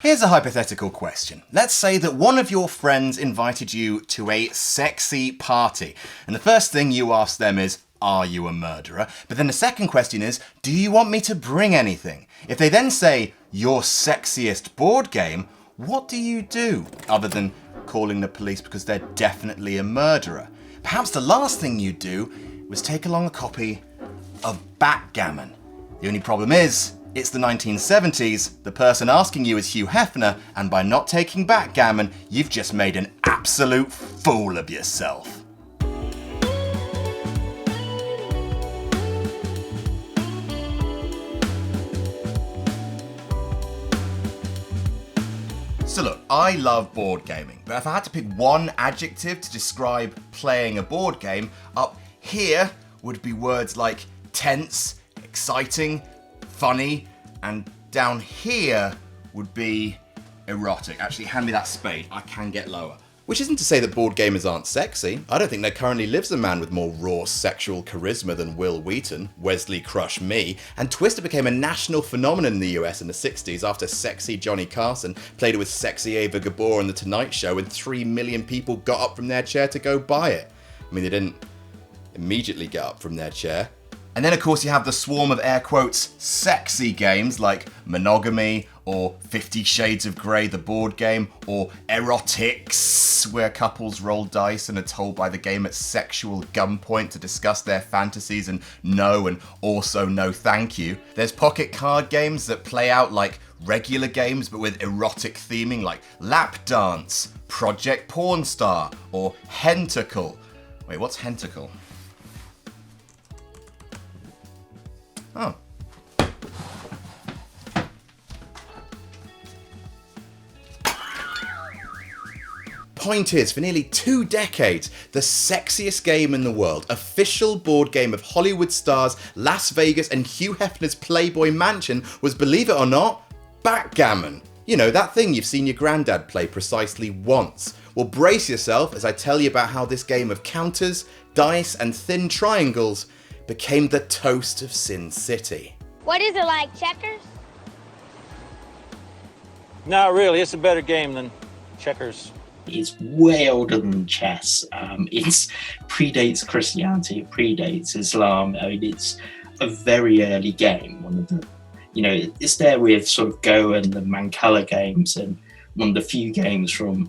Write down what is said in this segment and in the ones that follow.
Here's a hypothetical question. Let's say that one of your friends invited you to a sexy party, and the first thing you ask them is, are you a murderer? But then the second question is, do you want me to bring anything? If they then say, your sexiest board game, what do you do? Other than calling the police because they're definitely a murderer. Perhaps the last thing you do was take along a copy of Backgammon. The only problem is, it's the 1970s, the person asking you is Hugh Hefner, and by not taking Backgammon, you've just made an absolute fool of yourself. So look, I love board gaming, but if I had to pick one adjective to describe playing a board game, up here would be words like tense, exciting, funny, and down here would be erotic. Actually, hand me that spade, I can get lower. Which isn't to say that board gamers aren't sexy. I don't think there currently lives a man with more raw sexual charisma than Will Wheaton, Wesley Crush me, and Twister became a national phenomenon in the US in the 60s after sexy Johnny Carson played it with sexy Ava Gabor on The Tonight Show and 3 million people got up from their chair to go buy it. I mean, they didn't immediately get up from their chair. And then of course you have the swarm of air quotes sexy games like Monogamy or 50 Shades of Grey the board game or Erotics where couples roll dice and are told by the game at sexual gunpoint to discuss their fantasies and no and also no thank you. There's pocket card games that play out like regular games but with erotic theming like Lap Dance, Project Porn Star or Hentacle. Wait, what's Hentacle? Oh. Point is, for nearly 2 decades, the sexiest game in the world, official board game of Hollywood stars, Las Vegas, and Hugh Hefner's Playboy Mansion was, believe it or not, Backgammon. You know, that thing you've seen your granddad play precisely once. Well, brace yourself as I tell you about how this game of counters, dice, and thin triangles became the toast of Sin City. What is it, like checkers? Not really. It's a better game than checkers. It's way older than chess. It predates Christianity, it predates Islam. I mean, it's a very early game. One of the, it's there with sort of Go and the Mancala games, and one of the few games from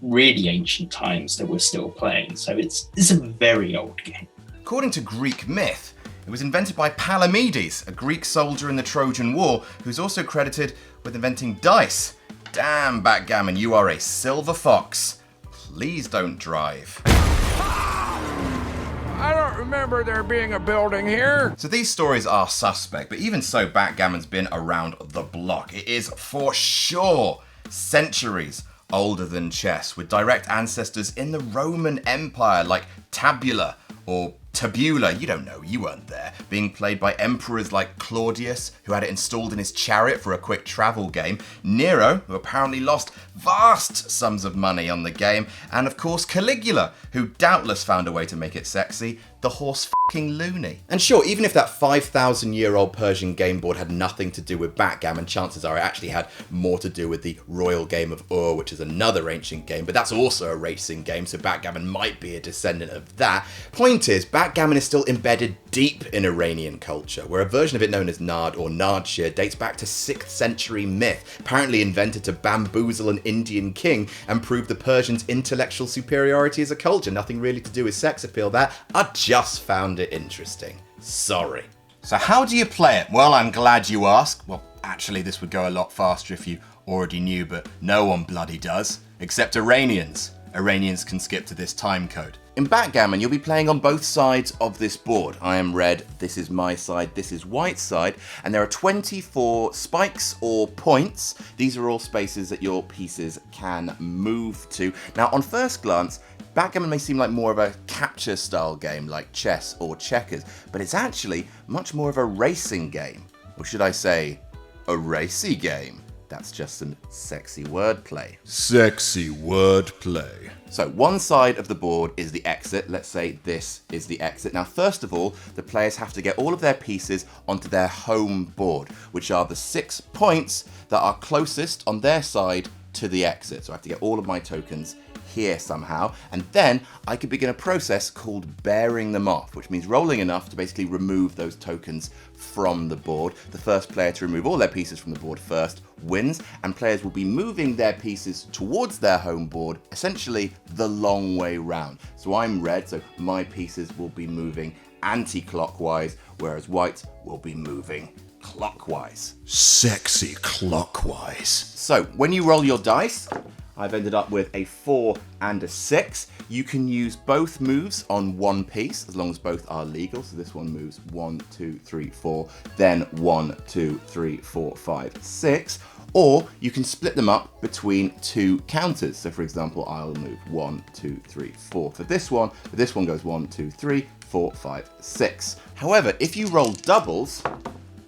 really ancient times that we're still playing. So it's a very old game. According to Greek myth, it was invented by Palamedes, a Greek soldier in the Trojan War, who's also credited with inventing dice. Damn, Backgammon, you are a silver fox. Please don't drive. I don't remember there being a building here. So these stories are suspect, but even so, Backgammon's been around the block. It is for sure centuries older than chess, with direct ancestors in the Roman Empire like Tabula or Tabula, you don't know, you weren't there, being played by emperors like Claudius, who had it installed in his chariot for a quick travel game, Nero, who apparently lost vast sums of money on the game, and of course Caligula, who doubtless found a way to make it sexy, the horse fucking loony. And sure, even if that 5,000-year-old Persian game board had nothing to do with Backgammon, chances are it actually had more to do with the royal game of Ur, which is another ancient game, but that's also a racing game, so Backgammon might be a descendant of that. Point is, Backgammon is still embedded deep in Iranian culture, where a version of it known as Nard or Nardshir dates back to 6th century myth, apparently invented to bamboozle an Indian king and prove the Persians' intellectual superiority as a culture. Nothing really to do with sex appeal there. I just found it interesting. Sorry. So how do you play it? Well, I'm glad you asked. Well, actually, this would go a lot faster if you already knew, but no one bloody does. Except Iranians. Iranians can skip to this time code. In Backgammon, you'll be playing on both sides of this board. I am red, this is my side, this is white side, and there are 24 spikes or points. These are all spaces that your pieces can move to. Now, on first glance, Backgammon may seem like more of a capture style game like chess or checkers, but it's actually much more of a racing game. Or should I say, a racy game. That's just some sexy wordplay. Sexy wordplay. So one side of the board is the exit. Let's say this is the exit. Now, first of all, the players have to get all of their pieces onto their home board, which are the 6 points that are closest on their side to the exit. So I have to get all of my tokens here somehow, and then I can begin a process called bearing them off, which means rolling enough to basically remove those tokens from the board. The first player to remove all their pieces from the board first wins, and players will be moving their pieces towards their home board, essentially the long way round. So I'm red, so my pieces will be moving anti-clockwise, whereas white will be moving clockwise. Sexy clockwise. So when you roll your dice, I've ended up with a 4 and a 6. You can use both moves on one piece, as long as both are legal. So this one moves 1, 2, 3, 4, then 1, 2, 3, 4, 5, 6. Or you can split them up between 2 counters. So for example, I'll move 1, 2, 3, 4 for this one. But this one goes 1, 2, 3, 4, 5, 6. However, if you roll doubles,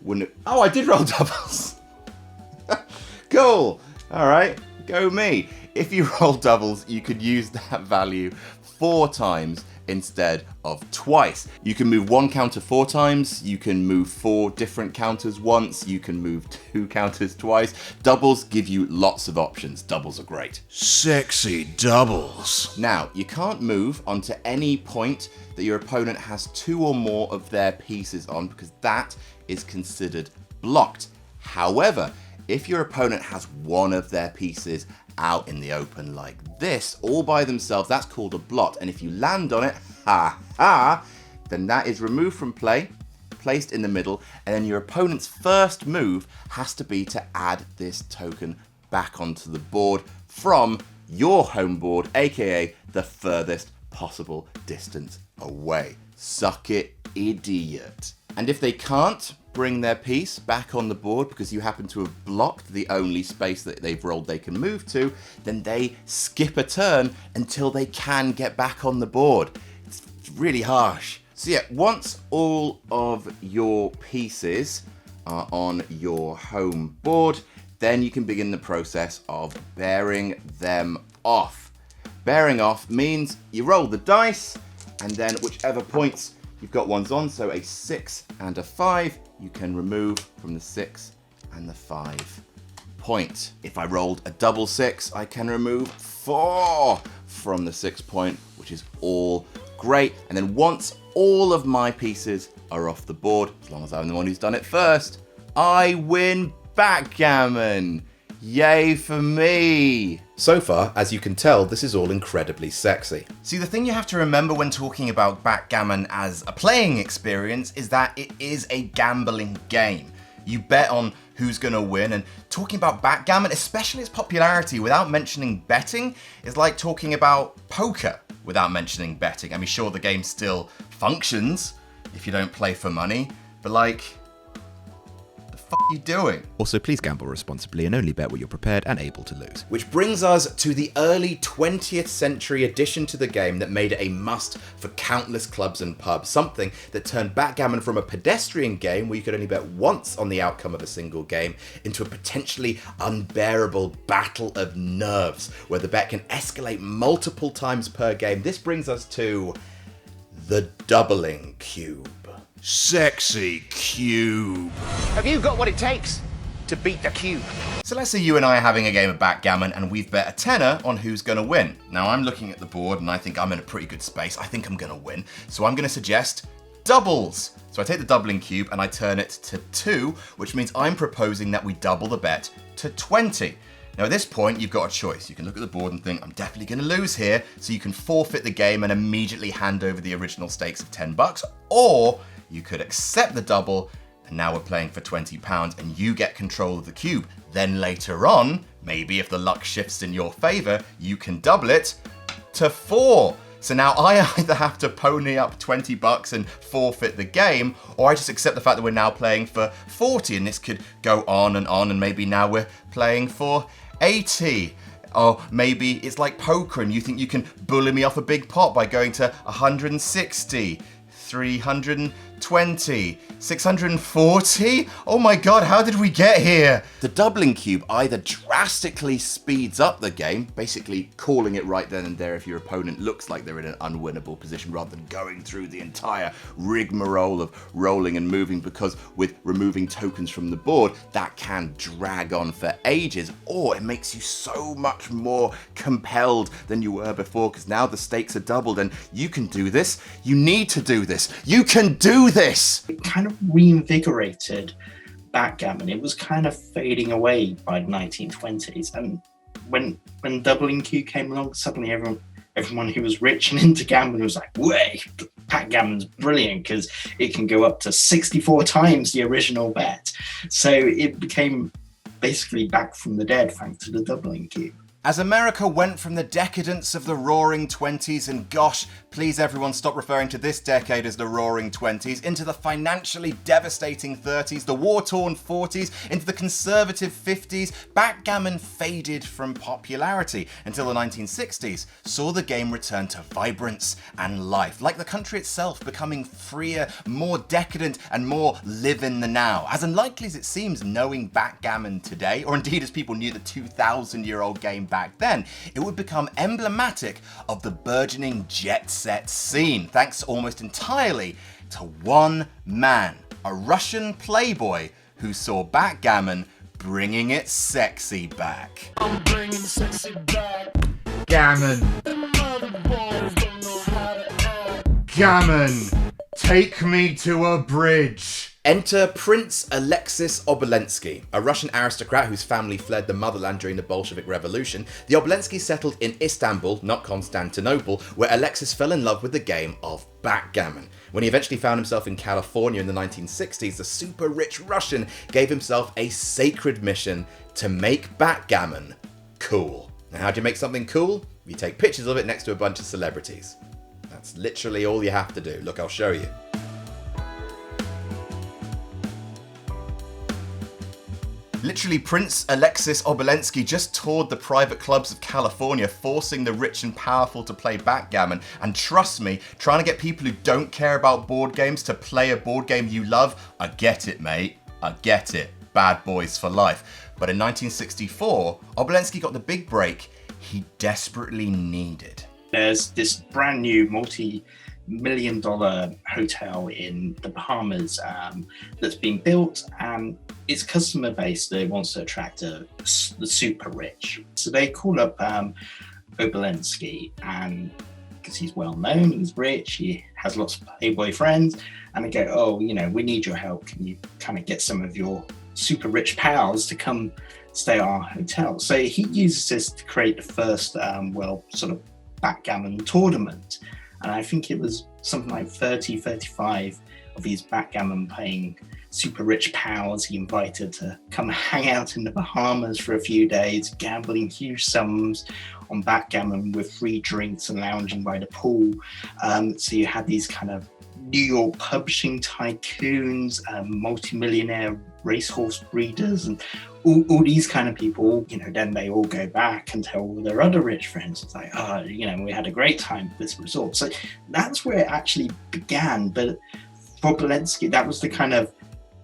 wouldn't it... Oh, I did roll doubles. Cool. All right, go me. If you roll doubles, you could use that value 4 times instead of twice. You can move 1 counter 4 times, you can move 4 different counters once, you can move 2 counters twice. Doubles give you lots of options. Doubles are great. Sexy doubles. Now, you can't move onto any point that your opponent has 2 or more of their pieces on, because that is considered blocked. However, if your opponent has 1 of their pieces out in the open like this, all by themselves, that's called a blot. And if you land on it, then that is removed from play, placed in the middle, and then your opponent's first move has to be to add this token back onto the board from your home board, aka the furthest possible distance away. Suck it, idiot. And if they can't bring their piece back on the board because you happen to have blocked the only space that they've rolled they can move to, then they skip a turn until they can get back on the board. It's really harsh. So yeah, once all of your pieces are on your home board, then you can begin the process of bearing them off. Bearing off means you roll the dice, and then whichever points you've got ones on, so a 6 and a 5, you can remove from the 6 and the 5 point. If I rolled a double 6, I can remove 4 from the 6 point, which is all great. And then once all of my pieces are off the board, as long as I'm the one who's done it first, I win Backgammon. Yay for me! So far, as you can tell, this is all incredibly sexy. See, the thing you have to remember when talking about Backgammon as a playing experience is that it is a gambling game. You bet on who's gonna win, and talking about Backgammon, especially its popularity without mentioning betting, is like talking about poker without mentioning betting. I mean, sure, the game still functions if you don't play for money, but like, are you doing? Also, please gamble responsibly and only bet what you're prepared and able to lose. Which brings us to the early 20th century addition to the game that made it a must for countless clubs and pubs. Something that turned Backgammon from a pedestrian game where you could only bet once on the outcome of a single game into a potentially unbearable battle of nerves where the bet can escalate multiple times per game. This brings us to the doubling cube. Sexy cube. Have you got what it takes to beat the cube? So let's say you and I are having a game of Backgammon and we've bet a tenner on who's going to win. Now I'm looking at the board and I think I'm in a pretty good space. I think I'm going to win. So I'm going to suggest doubles. So I take the doubling cube and I turn it to 2, which means I'm proposing that we double the bet to 20. Now at this point, you've got a choice. You can look at the board and think, I'm definitely going to lose here. So you can forfeit the game and immediately hand over the original stakes of $10. Or you could accept the double, and now we're playing for £20 and you get control of the cube. Then later on, maybe if the luck shifts in your favor, you can double it to 4. So now I either have to pony up $20 and forfeit the game, or I just accept the fact that we're now playing for 40, and this could go on, and maybe now we're playing for 80. Or maybe it's like poker and you think you can bully me off a big pot by going to 160, 320, 620, 640? Oh my god, how did we get here? The doubling cube either drastically speeds up the game, basically calling it right then and there if your opponent looks like they're in an unwinnable position rather than going through the entire rigmarole of rolling and moving, because with removing tokens from the board, that can drag on for ages, or it makes you so much more compelled than you were before because now the stakes are doubled and you can do this, you need to do this, you can do this! It kind of reinvigorated backgammon. It was kind of fading away by the 1920s, and when doubling Q came along, suddenly everyone who was rich and into gambling was like, "Way, backgammon's brilliant because it can go up to 64 times the original bet." So it became basically back from the dead thanks to the doubling cube. As America went from the decadence of the Roaring Twenties, and gosh, please everyone stop referring to this decade as the Roaring Twenties, into the financially devastating 30s, the war-torn 40s, into the conservative 50s, backgammon faded from popularity until the 1960s saw the game return to vibrance and life, like the country itself becoming freer, more decadent, and more live in the now. As unlikely as it seems, knowing backgammon today, or indeed as people knew the 2,000-year-old game back then, it would become emblematic of the burgeoning jet set scene, thanks almost entirely to one man, a Russian playboy who saw backgammon bringing it sexy back. I'm bringing sexy back. Gammon. Gammon, take me to a bridge. Enter Prince Alexis Obolensky, a Russian aristocrat whose family fled the motherland during the Bolshevik Revolution. The Obolenskys settled in Istanbul, not Constantinople, where Alexis fell in love with the game of backgammon. When he eventually found himself in California in the 1960s, the super rich Russian gave himself a sacred mission to make backgammon cool. Now, how do you make something cool? You take pictures of it next to a bunch of celebrities. That's literally all you have to do. Look, I'll show you. Literally, Prince Alexis Obolensky just toured the private clubs of California, forcing the rich and powerful to play backgammon. And trust me, trying to get people who don't care about board games to play a board game you love, I get it, mate. I get it. Bad boys for life. But in 1964, Obolensky got the big break he desperately needed. There's this brand new multi-million-dollar hotel in the Bahamas that's being built, and its customer base that wants to attract the super rich. So they call up Obolensky, and because he's well known, he's rich, he has lots of playboy friends, and they go, "Oh, you know, we need your help. Can you kind of get some of your super rich pals to come stay at our hotel?" So he uses this to create the first, sort of backgammon tournament. And I think it was something like 35 of his backgammon playing super rich pals he invited to come hang out in the Bahamas for a few days, gambling huge sums on backgammon with free drinks and lounging by the pool. So you had these kind of New York publishing tycoons, multi-millionaire racehorse breeders, and all these kind of people, you know, then they all go back and tell all their other rich friends. It's like, "Oh, you know, we had a great time at this resort." So that's where it actually began. But for Obolensky, that was the kind of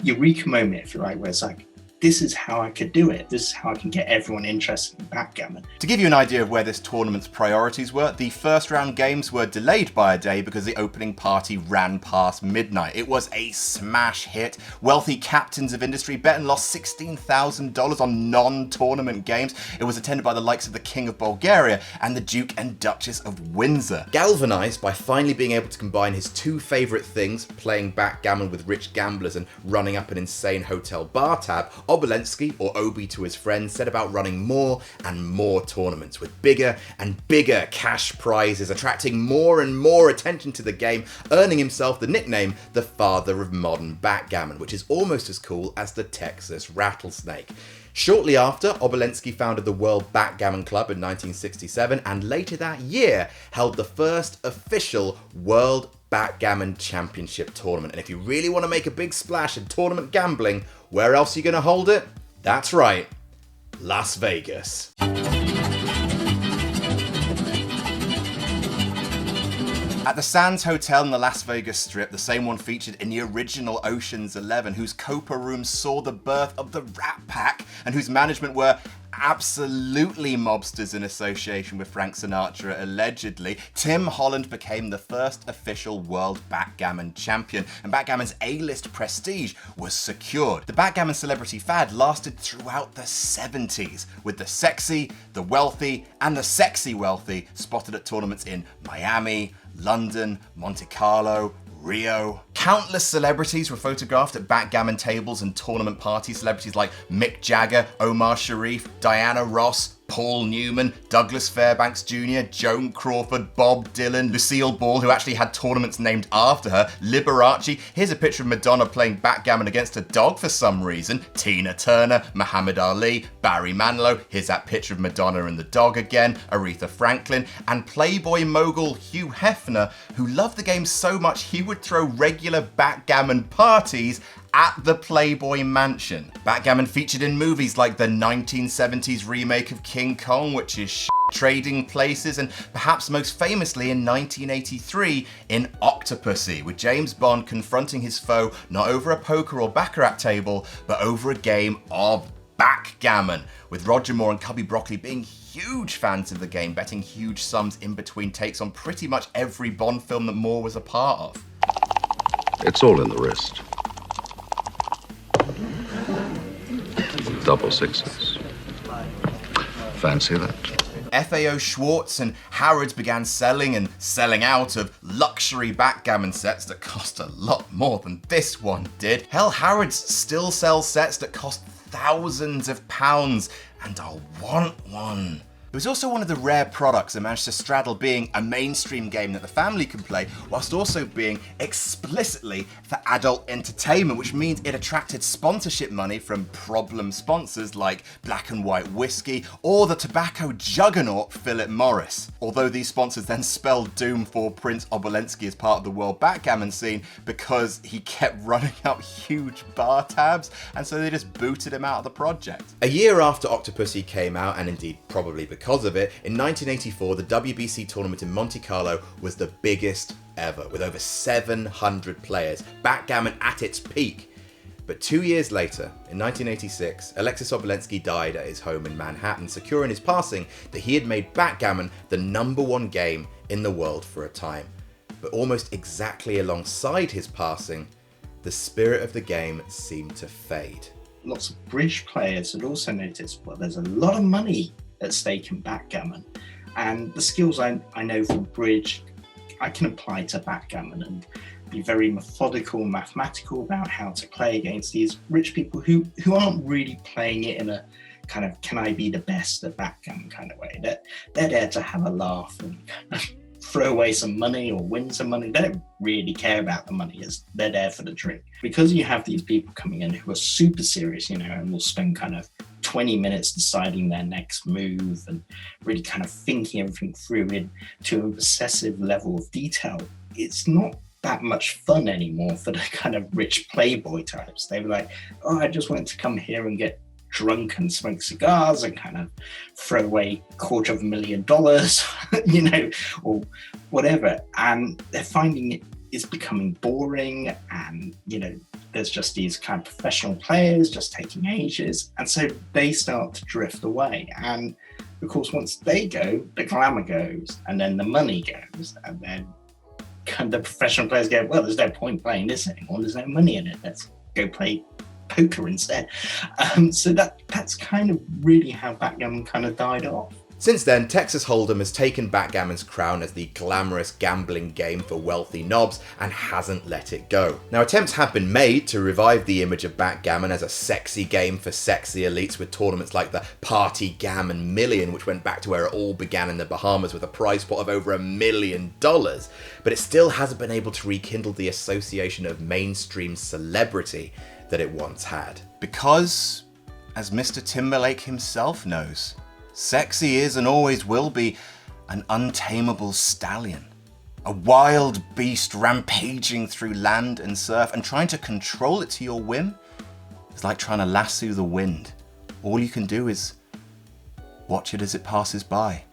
eureka moment, if you like, where it's like, this is how I could do it. This is how I can get everyone interested in backgammon. To give you an idea of where this tournament's priorities were, the first round games were delayed by a day because the opening party ran past midnight. It was a smash hit. Wealthy captains of industry bet and lost $16,000 on non-tournament games. It was attended by the likes of the King of Bulgaria and the Duke and Duchess of Windsor. Galvanized by finally being able to combine his two favorite things, playing backgammon with rich gamblers and running up an insane hotel bar tab, Obolensky, or Obi to his friends, set about running more and more tournaments with bigger and bigger cash prizes, attracting more and more attention to the game, earning himself the nickname the father of modern backgammon, which is almost as cool as the Texas rattlesnake. Shortly after, Obolensky founded the World Backgammon Club in 1967, and later that year held the first official World Backgammon Championship tournament. And if you really want to make a big splash in tournament gambling, where else are you going to hold it? That's right, Las Vegas. At the Sands Hotel in the Las Vegas Strip, the same one featured in the original Ocean's 11, whose Copa room saw the birth of the Rat Pack, and whose management were absolutely mobsters in association with Frank Sinatra, allegedly, Tim Holland became the first official world backgammon champion, and backgammon's A-list prestige was secured. The backgammon celebrity fad lasted throughout the 70s, with the sexy, the wealthy, and the sexy wealthy spotted at tournaments in Miami, London, Monte Carlo, Rio. Countless celebrities were photographed at backgammon tables and tournament parties. Celebrities like Mick Jagger, Omar Sharif, Diana Ross, Paul Newman, Douglas Fairbanks Jr., Joan Crawford, Bob Dylan, Lucille Ball, who actually had tournaments named after her, Liberace. Here's a picture of Madonna playing backgammon against a dog for some reason. Tina Turner, Muhammad Ali, Barry Manilow. Here's that picture of Madonna and the dog again. Aretha Franklin, and Playboy mogul Hugh Hefner, who loved the game so much he would throw regular backgammon parties at the Playboy Mansion. Backgammon featured in movies like the 1970s remake of King Kong, which is Trading Places, and perhaps most famously in 1983 in Octopussy, with James Bond confronting his foe not over a poker or baccarat table, but over a game of backgammon, with Roger Moore and Cubby Broccoli being huge fans of the game, betting huge sums in between takes on pretty much every Bond film that Moore was a part of. It's all in the wrist. Double sixes. Fancy that? FAO Schwartz and Harrods began selling and selling out of luxury backgammon sets that cost a lot more than this one did. Hell, Harrods still sells sets that cost thousands of pounds, and I want one. It was also one of the rare products that managed to straddle being a mainstream game that the family can play, whilst also being explicitly for adult entertainment, which means it attracted sponsorship money from problem sponsors like Black and White Whiskey or the tobacco juggernaut Philip Morris. Although these sponsors then spelled doom for Prince Obolensky as part of the world backgammon scene because he kept running up huge bar tabs, and so they just booted him out of the project. A year after Octopussy came out, and indeed probably because of it, in 1984, the WBC tournament in Monte Carlo was the biggest ever, with over 700 players, backgammon at its peak. But 2 years later, in 1986, Alexis Obolensky died at his home in Manhattan, secure in his passing that he had made backgammon the #1 game in the world for a time. But almost exactly alongside his passing, the spirit of the game seemed to fade. Lots of British players had also noticed, well, there's a lot of money at stake in backgammon, and the skills I know from bridge I can apply to backgammon and be very methodical and mathematical about how to play against these rich people who aren't really playing it in a kind of can I be the best at backgammon kind of way. They're there to have a laugh and throw away some money or win some money. They don't really care about the money, as they're there for the drink. Because you have these people coming in who are super serious, and will spend kind of 20 minutes deciding their next move and really kind of thinking everything through into an obsessive level of detail. It's not that much fun anymore for the kind of rich playboy types. They were like, oh, I just want to come here and get drunk and smoke cigars and kind of throw away $250,000, or whatever. And they're finding it is becoming boring, and, there's just these kind of professional players just taking ages. And so they start to drift away. And of course, once they go, the glamour goes, and then the money goes, and then kind of the professional players go, well, there's no point playing this anymore. There's no money in it. Let's go play poker instead. So that's kind of really how backgammon kind of died off. Since then, Texas Hold'em has taken backgammon's crown as the glamorous gambling game for wealthy knobs and hasn't let it go. Now, attempts have been made to revive the image of backgammon as a sexy game for sexy elites with tournaments like the Party Gammon Million, which went back to where it all began in the Bahamas with a prize pot of over $1 million. But it still hasn't been able to rekindle the association of mainstream celebrity that it once had. Because, as Mr. Timberlake himself knows, sexy is and always will be an untamable stallion. A wild beast rampaging through land and surf, and trying to control it to your whim is like trying to lasso the wind. All you can do is watch it as it passes by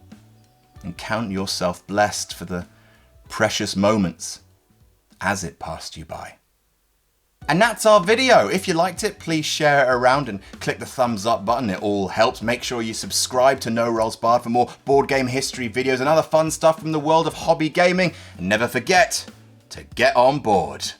and count yourself blessed for the precious moments as it passed you by. And that's our video. If you liked it, please share it around and click the thumbs up button. It all helps. Make sure you subscribe to No Rolls Barred for more board game history videos and other fun stuff from the world of hobby gaming. And never forget to get on board.